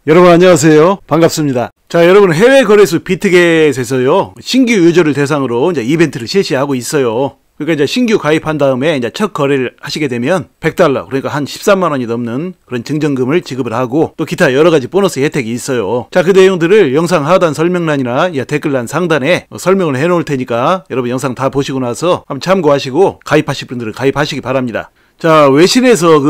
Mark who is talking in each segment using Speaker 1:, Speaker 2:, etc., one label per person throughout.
Speaker 1: 여러분 안녕하세요. 반갑습니다. 자, 여러분 해외 거래소 비트겟에서요 신규 유저를 대상으로 이제 이벤트를 실시하고 있어요. 그러니까 이제 신규 가입한 다음에 이제 첫 거래를 하시게 되면 $100, 그러니까 한 13만 원이 넘는 그런 증정금을 지급을 하고 또 기타 여러 가지 보너스 혜택이 있어요. 자, 그 내용들을 영상 하단 설명란이나 댓글란 상단에 설명을 해 놓을 테니까 여러분 영상 다 보시고 나서 한번 참고하시고 가입하실 분들은 가입하시기 바랍니다. 자, 외신에서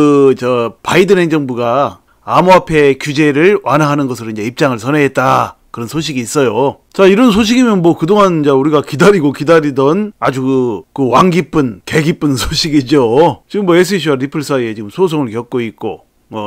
Speaker 1: 바이든 행정부가 암호화폐 규제를 완화하는 것으로 이제 입장을 선회했다. 그런 소식이 있어요. 자, 이런 소식이면 뭐 그동안 이제 우리가 기다리던 아주 그 왕기쁜, 개기쁜 소식이죠. 지금 뭐 SEC와 리플 사이에 지금 소송을 겪고 있고,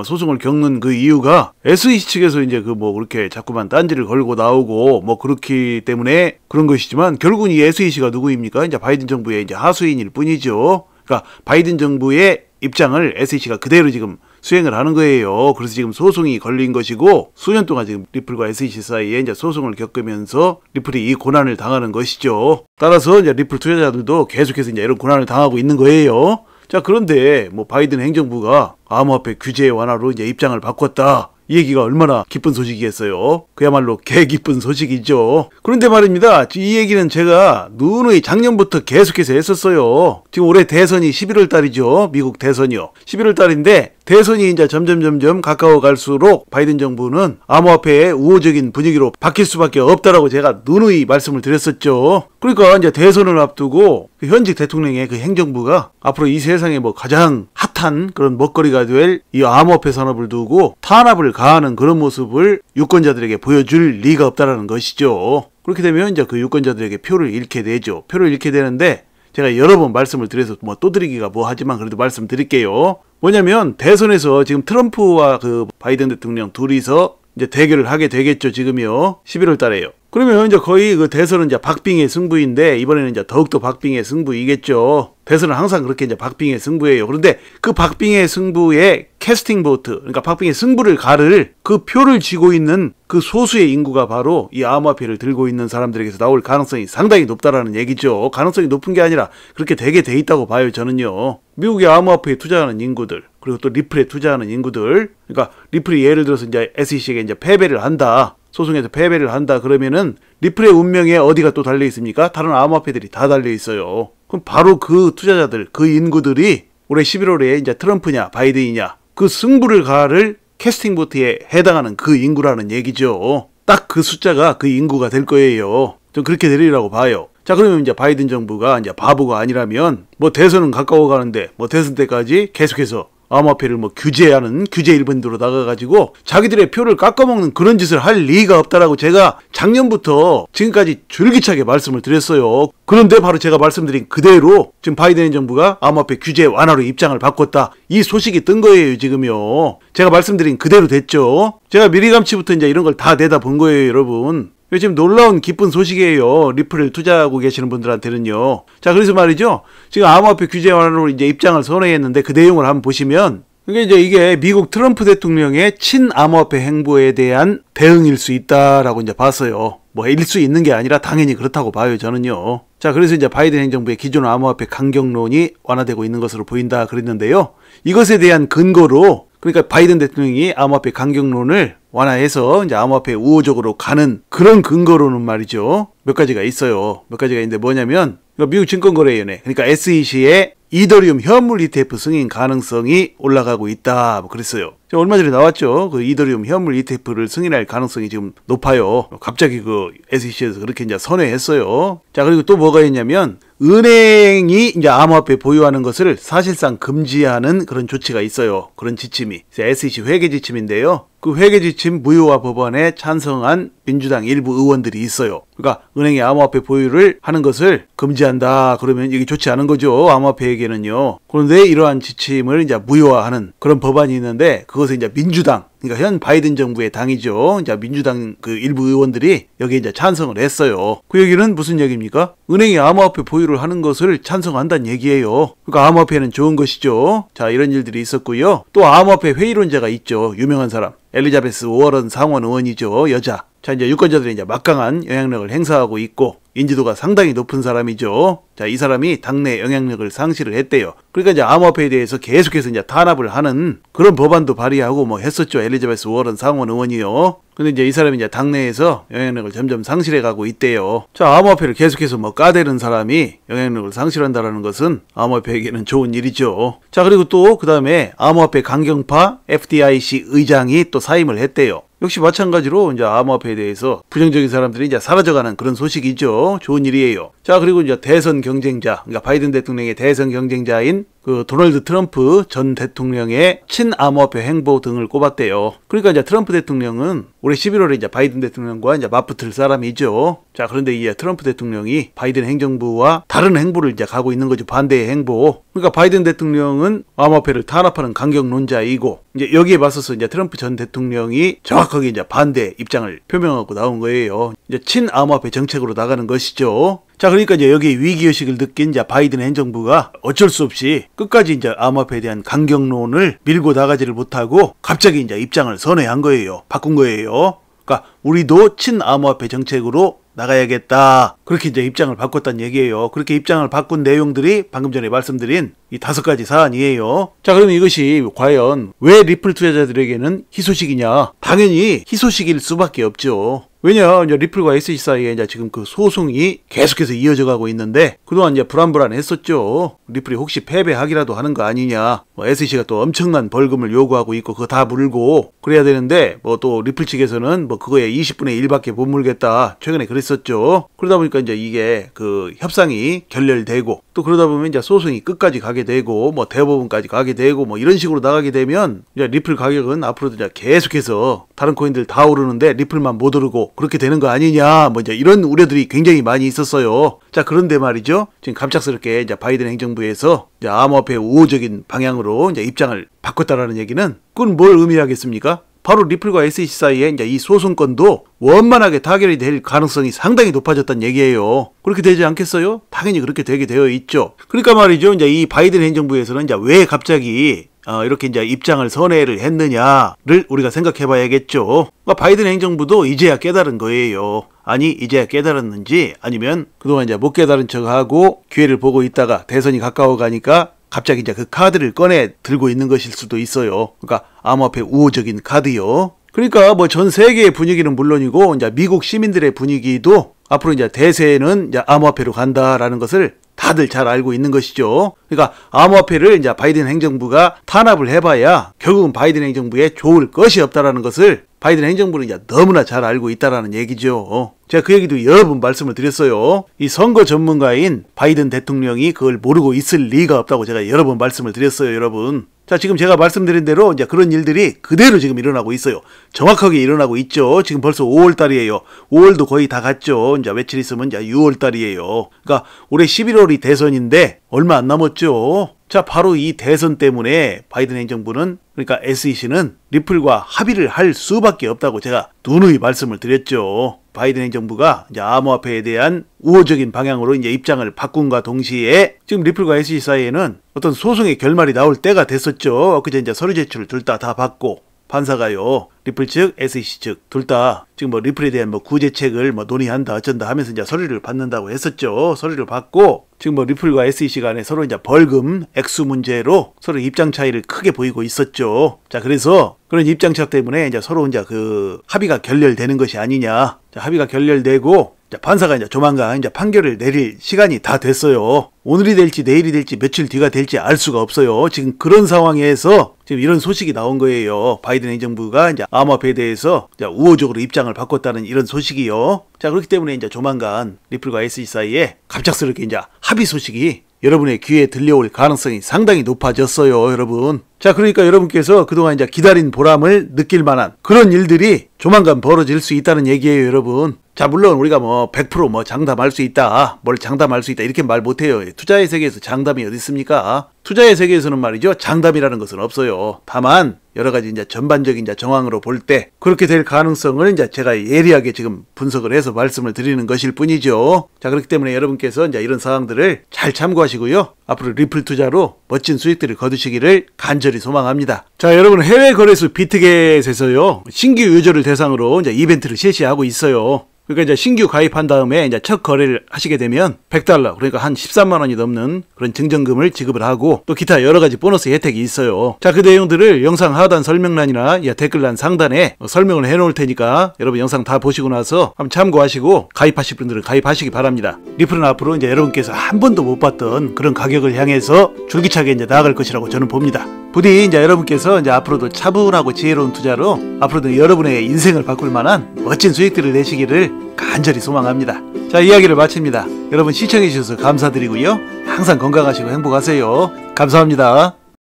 Speaker 1: 소송을 겪는 그 이유가 SEC 측에서 이제 그렇게 자꾸만 딴지를 걸고 나오고 그렇기 때문에 그런 것이지만 결국은 이 SEC가 누구입니까? 이제 바이든 정부의 이제 하수인일 뿐이죠. 그러니까 바이든 정부의 입장을 SEC가 그대로 지금 수행을 하는 거예요. 그래서 지금 소송이 걸린 것이고 수년 동안 지금 리플과 SEC 사이에 이제 소송을 겪으면서 리플이 이 고난을 당하는 것이죠. 따라서 이제 리플 투자자들도 계속해서 이제 이런 고난을 당하고 있는 거예요. 자, 그런데 바이든 행정부가 암호화폐 규제 완화로 이제 입장을 바꿨다. 이 얘기가 얼마나 기쁜 소식이겠어요. 그야말로 개기쁜 소식이죠. 그런데 말입니다. 이 얘기는 제가 누누이 작년부터 계속해서 했었어요. 지금 올해 대선이 11월 달이죠. 미국 대선이요. 11월 달인데 대선이 이제 점점 가까워 갈수록 바이든 정부는 암호화폐의 우호적인 분위기로 바뀔 수밖에 없다라고 제가 누누이 말씀을 드렸었죠. 그러니까 이제 대선을 앞두고 현직 대통령의 그 행정부가 앞으로 이 세상에 가장 핫한 그런 먹거리가 될 이 암호화폐 산업을 두고 탄압을 가하는 그런 모습을 유권자들에게 보여줄 리가 없다라는 것이죠. 그렇게 되면 이제 그 유권자들에게 표를 잃게 되죠. 표를 잃게 되는데 제가 여러 번 말씀을 드려서 또 드리기가 하지만 그래도 말씀드릴게요. 뭐냐면 대선에서 지금 트럼프와 그 바이든 대통령 둘이서 이제 대결을 하게 되겠죠. 지금요. 11월 달에요. 그러면 이제 거의 그 대선은 이제 박빙의 승부인데 이번에는 이제 더욱더 박빙의 승부이겠죠. 대선은 항상 그렇게 이제 박빙의 승부예요. 그런데 그 박빙의 승부의 캐스팅 보트, 그러니까 박빙의 승부를 가를 그 표를 쥐고 있는 그 소수의 인구가 바로 이 암호화폐를 들고 있는 사람들에게서 나올 가능성이 상당히 높다라는 얘기죠. 가능성이 높은 게 아니라 그렇게 되게 돼 있다고 봐요, 저는요. 미국의 암호화폐에 투자하는 인구들, 그리고 또 리플에 투자하는 인구들, 그러니까 리플이 예를 들어서 이제 SEC에게 이제 패배를 한다. 소송에서 패배를 한다 그러면은 리플의 운명에 어디가 또 달려 있습니까? 다른 암호화폐들이 다 달려 있어요. 그럼 바로 그 투자자들, 그 인구들이 올해 11월에 이제 트럼프냐 바이든이냐 그 승부를 가를 캐스팅 보트에 해당하는 그 인구라는 얘기죠. 딱 그 숫자가 그 인구가 될 거예요. 좀 그렇게 되리라고 봐요. 자, 그러면 이제 바이든 정부가 이제 바보가 아니라면 대선은 가까워 가는데 대선 때까지 계속해서 암호화폐를 규제하는 규제 일본으로 나가가지고 자기들의 표를 깎아먹는 그런 짓을 할 리가 없다라고 제가 작년부터 지금까지 줄기차게 말씀을 드렸어요. 그런데 바로 제가 말씀드린 그대로 지금 바이든 정부가 암호화폐 규제 완화로 입장을 바꿨다. 이 소식이 뜬 거예요, 지금요. 제가 말씀드린 그대로 됐죠. 제가 미리감치부터 이제 이런 걸 다 내다본 거예요, 여러분. 지금 놀라운 기쁜 소식이에요. 리플을 투자하고 계시는 분들한테는요. 자, 그래서 말이죠. 지금 암호화폐 규제 완화로 이제 입장을 선회했는데 그 내용을 한번 보시면 이게 미국 트럼프 대통령의 친암호화폐 행보에 대한 대응일 수 있다라고 이제 봤어요. 일 수 있는 게 아니라 당연히 그렇다고 봐요, 저는요. 자, 그래서 이제 바이든 행정부의 기존 암호화폐 강경론이 완화되고 있는 것으로 보인다 그랬는데요. 이것에 대한 근거로 그러니까 바이든 대통령이 암호화폐 강경론을 완화해서 이제 암호화폐 우호적으로 가는 그런 근거로는 말이죠. 몇 가지가 있어요. 몇 가지가 있는데 뭐냐면 미국 증권거래위원회, 그러니까 SEC의 이더리움 현물 ETF 승인 가능성이 올라가고 있다. 그랬어요. 얼마 전에 나왔죠. 그 이더리움 현물 ETF를 승인할 가능성이 지금 높아요. 갑자기 그 SEC에서 그렇게 이제 선회했어요. 자, 그리고 또 뭐가 있냐면 은행이 이제 암호화폐 보유하는 것을 사실상 금지하는 그런 조치가 있어요. 그런 지침이. SEC 회계 지침인데요. 그 회계 지침 무효화 법안에 찬성한 민주당 일부 의원들이 있어요. 그러니까 은행의 암호화폐 보유를 하는 것을 금지한다. 그러면 이게 좋지 않은 거죠. 암호화폐에게는요. 그런데 이러한 지침을 이제 무효화하는 그런 법안이 있는데 그것을 이제 민주당, 그러니까 현 바이든 정부의 당이죠. 이제 민주당 그 일부 의원들이 여기에 이제 찬성을 했어요. 그 얘기는 무슨 얘기입니까? 은행이 암호화폐 보유를 하는 것을 찬성한다는 얘기예요. 그러니까 암호화폐는 좋은 것이죠. 자, 이런 일들이 있었고요. 또 암호화폐 회의론자가 있죠. 유명한 사람. 엘리자베스 워런 상원 의원이죠. 여자. 자, 이제 유권자들이 이제 막강한 영향력을 행사하고 있고 인지도가 상당히 높은 사람이죠. 자, 이 사람이 당내 영향력을 상실을 했대요. 그러니까 이제 암호화폐에 대해서 계속해서 이제 탄압을 하는 그런 법안도 발의하고 뭐 했었죠. 엘리자베스 워런 상원 의원이요. 근데 이제 이 사람이 이제 당내에서 영향력을 점점 상실해 가고 있대요. 자, 암호화폐를 계속해서 뭐 까대는 사람이 영향력을 상실한다라는 것은 암호화폐에게는 좋은 일이죠. 자, 그리고 또 그 다음에 암호화폐 강경파 FDIC 의장이 또 사임을 했대요. 역시 마찬가지로 이제 암호화폐에 대해서 부정적인 사람들이 이제 사라져가는 그런 소식이죠. 좋은 일이에요. 자, 그리고 이제 대선 경쟁자, 그러니까 바이든 대통령의 대선 경쟁자인 그 도널드 트럼프 전 대통령의 친암호화폐 행보 등을 꼽았대요. 그러니까 이제 트럼프 대통령은 올해 11월에 이제 바이든 대통령과 이제 맞붙을 사람이죠. 자, 그런데 이제 트럼프 대통령이 바이든 행정부와 다른 행보를 이제 가고 있는 거죠. 반대의 행보. 그러니까 바이든 대통령은 암호화폐를 탄압하는 강경론자이고 이제 여기에 맞서서 이제 트럼프 전 대통령이 정확하게 이제 반대 입장을 표명하고 나온 거예요. 이제 친암호화폐 정책으로 나가는 것이죠. 자, 그러니까 이제 여기에 위기의식을 느낀 이제 바이든 행정부가 어쩔 수 없이 끝까지 이제 암호화폐에 대한 강경론을 밀고 나가지를 못하고 갑자기 이제 입장을 선회한 거예요. 바꾼 거예요. 그러니까 우리도 친암호화폐 정책으로 나가야겠다. 그렇게 이제 입장을 바꿨다는 얘기예요. 그렇게 입장을 바꾼 내용들이 방금 전에 말씀드린 이 5가지 사안이에요. 자, 그러면 이것이 과연 왜 리플 투자자들에게는 희소식이냐? 당연히 희소식일 수밖에 없죠. 왜냐, 이제 리플과 SEC 사이에 이제 지금 그 소송이 계속해서 이어져 가고 있는데 그동안 이제 불안불안했었죠. 리플이 혹시 패배하기라도 하는 거 아니냐. 뭐 SEC가 또 엄청난 벌금을 요구하고 있고 그거 다 물고 그래야 되는데 뭐 또 리플 측에서는 뭐 그거에 20분의 1밖에 못 물겠다. 최근에 그랬었죠. 그러다 보니까 이제 이게 그 협상이 결렬되고 또 그러다 보면 이제 소송이 끝까지 가게 되고 뭐 대법원까지 가게 되고 뭐 이런 식으로 나가게 되면 이제 리플 가격은 앞으로도 이제 계속해서 다른 코인들 다 오르는데 리플만 못 오르고 그렇게 되는 거 아니냐, 뭐 이제 이런 우려들이 굉장히 많이 있었어요. 자, 그런데 말이죠. 지금 갑작스럽게 이제 바이든 행정부에서 이제 암호화폐 우호적인 방향으로 이제 입장을 바꿨다라는 얘기는 그건 뭘 의미하겠습니까? 바로 리플과 SEC 사이에 이제 이 소송건도 원만하게 타결이 될 가능성이 상당히 높아졌다는 얘기예요. 그렇게 되지 않겠어요? 당연히 그렇게 되게 되어 있죠. 그러니까 말이죠. 이제 이 바이든 행정부에서는 이제 왜 갑자기 이렇게 이제 입장을 선회를 했느냐를 우리가 생각해 봐야겠죠. 그러니까 바이든 행정부도 이제야 깨달은 거예요. 아니, 이제야 깨달았는지 아니면 그동안 이제 못 깨달은 척하고 기회를 보고 있다가 대선이 가까워 가니까 갑자기 이제 그 카드를 꺼내 들고 있는 것일 수도 있어요. 그러니까 암호화폐 우호적인 카드요. 그러니까 뭐 전 세계의 분위기는 물론이고 이제 미국 시민들의 분위기도 앞으로 이제 대세는 이제 암호화폐로 간다라는 것을 다들 잘 알고 있는 것이죠. 그러니까 암호화폐를 이제 바이든 행정부가 탄압을 해봐야 결국은 바이든 행정부에 좋을 것이 없다라는 것을 바이든 행정부는 이제 너무나 잘 알고 있다라는 얘기죠. 제가 그 얘기도 여러 번 말씀을 드렸어요. 이 선거 전문가인 바이든 대통령이 그걸 모르고 있을 리가 없다고 제가 여러 번 말씀을 드렸어요, 여러분. 자, 지금 제가 말씀드린 대로 이제 그런 일들이 그대로 지금 일어나고 있어요. 정확하게 일어나고 있죠. 지금 벌써 5월달이에요. 5월도 거의 다 갔죠. 이제 며칠 있으면 이제 6월달이에요. 그러니까 올해 11월이 대선인데 얼마 안 남았죠. 자, 바로 이 대선 때문에 바이든 행정부는, 그러니까 SEC는 리플과 합의를 할 수밖에 없다고 제가 누누이 말씀을 드렸죠. 바이든 행정부가 이제 암호화폐에 대한 우호적인 방향으로 이제 입장을 바꾼과 동시에 지금 리플과 SEC 사이에는 어떤 소송의 결말이 나올 때가 됐었죠. 그제 이제 서류 제출을 둘 다 받고 판사가요, 리플 측, SEC 측 둘 다 지금 뭐 리플에 대한 뭐 구제책을 뭐 논의한다 어쩐다 하면서 이제 서류를 받는다고 했었죠. 서류를 받고 지금 뭐 리플과 SEC 간에 서로 이제 벌금 액수 문제로 서로 입장 차이를 크게 보이고 있었죠. 자, 그래서 그런 입장 차 때문에 이제 서로 이제 그 합의가 결렬되는 것이 아니냐. 자, 합의가 결렬되고 판사가 이제 조만간 이제 판결을 내릴 시간이 다 됐어요. 오늘이 될지 내일이 될지 며칠 뒤가 될지 알 수가 없어요. 지금 그런 상황에서 지금 이런 소식이 나온 거예요. 바이든 행정부가 이제 암호화폐에 대해서 이제 우호적으로 입장을 바꿨다는 이런 소식이요. 자, 그렇기 때문에 이제 조만간 리플과 SEC 사이에 갑작스럽게 이제 합의 소식이 여러분의 귀에 들려올 가능성이 상당히 높아졌어요, 여러분. 자, 그러니까 여러분께서 그동안 이제 기다린 보람을 느낄 만한 그런 일들이 조만간 벌어질 수 있다는 얘기예요, 여러분. 자, 물론 우리가 뭐 100% 뭐 장담할 수 있다, 뭘 장담할 수 있다 이렇게 말 못해요. 투자의 세계에서 장담이 어디 있습니까? 투자의 세계에서는 말이죠, 장담이라는 것은 없어요. 다만 여러 가지 이제 전반적인 이제 정황으로 볼 때 그렇게 될 가능성을 이제 제가 예리하게 지금 분석을 해서 말씀을 드리는 것일 뿐이죠. 자, 그렇기 때문에 여러분께서 이제 이런 사항들을 잘 참고하시고요. 앞으로 리플 투자로 멋진 수익들을 거두시기를 간절히 소망합니다. 자, 여러분, 해외 거래소 비트겟에서요, 신규 유저를 대상으로 이제 이벤트를 실시하고 있어요. 그러니까 이제 신규 가입한 다음에 이제 첫 거래를 하시게 되면 100달러, 그러니까 한 13만 원이 넘는 그런 증정금을 지급을 하고 또 기타 여러 가지 보너스 혜택이 있어요. 자, 그 내용들을 영상 하단 설명란이나 댓글란 상단에 설명을 해 놓을 테니까 여러분 영상 다 보시고 나서 한번 참고하시고 가입하실 분들은 가입하시기 바랍니다. 리플은 앞으로 이제 여러분께서 한 번도 못 봤던 그런 가격을 향해서 줄기차게 이제 나아갈 것이라고 저는 봅니다. 부디 이제 여러분께서 이제 앞으로도 차분하고 지혜로운 투자로 앞으로도 여러분의 인생을 바꿀 만한 멋진 수익들을 내시기를 간절히 소망합니다. 자, 이야기를 마칩니다. 여러분 시청해 주셔서 감사드리고요. 항상 건강하시고 행복하세요. 감사합니다.